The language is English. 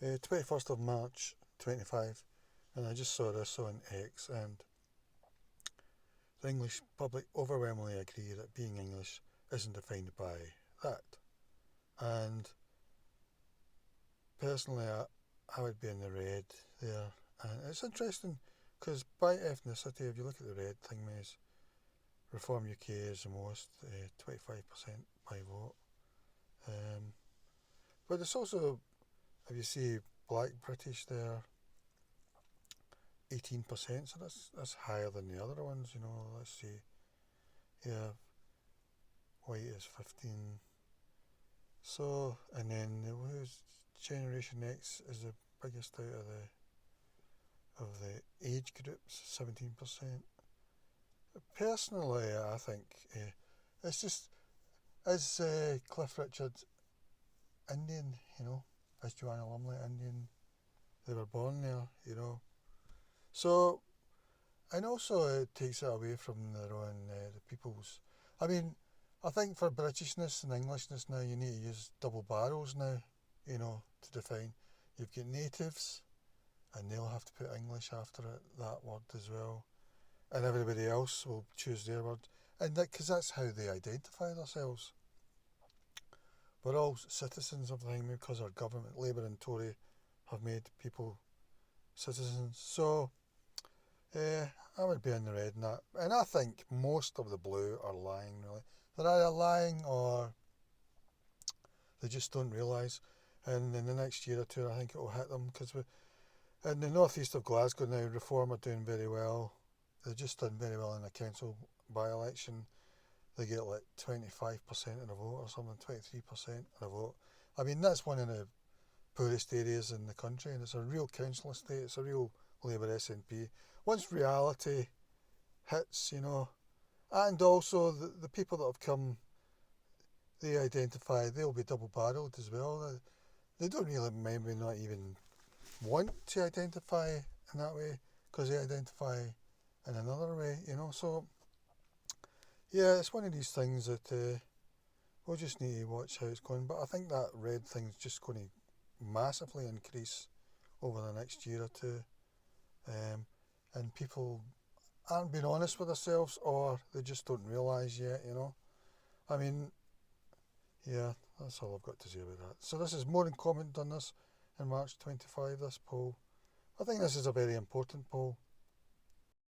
21st of March 25, and I just saw this on X, and the English public overwhelmingly agree that being English isn't defined by that. And personally, I would be in the red there. And it's interesting because by ethnicity, if you look at the red thing, is Reform UK is the most, 25% by vote. Um, but it's also, if you see black British there, 18%, so that's higher than the other ones, you know. Let's see, yeah, white is 15. So, and then who's Generation X is the biggest out of the age groups, 17%. Personally, I think it's just, is Cliff Richard Indian, you know, is Joanna Lumley Indian? They were born there, you know. So, and also it takes it away from their own, the people's. I mean, I think for Britishness and Englishness now, you need to use double barrels now, you know, to define. You've got natives, and they'll have to put English after it, that word as well. And everybody else will choose their word. And that, because that's how they identify themselves. We're all citizens of the thing because our government, Labour and Tory, have made people citizens. So, I would be in the red in that. And I think most of the blue are lying, really. They're either lying or they just don't realise. And in the next year or two, I think it will hit them. Because in the northeast of Glasgow now, Reform are doing very well. They've just done very well in the council by-election. They get like 25% of the vote or something, 23% of the vote. I mean, that's one of the poorest areas in the country, and it's a real council estate. It's a real Labour SNP. Once reality hits, you know, and also the people that have come, they identify, they'll be double barrelled as well. They don't really maybe not even want to identify in that way because they identify in another way, you know. So, yeah, it's one of these things that we'll just need to watch how it's going. But I think that red thing's just going to massively increase over the next year or two. And people aren't being honest with themselves or they just don't realise yet, you know. I mean, yeah, that's all I've got to say about that. So this is more in comment on this in March 25, this poll. I think this is a very important poll.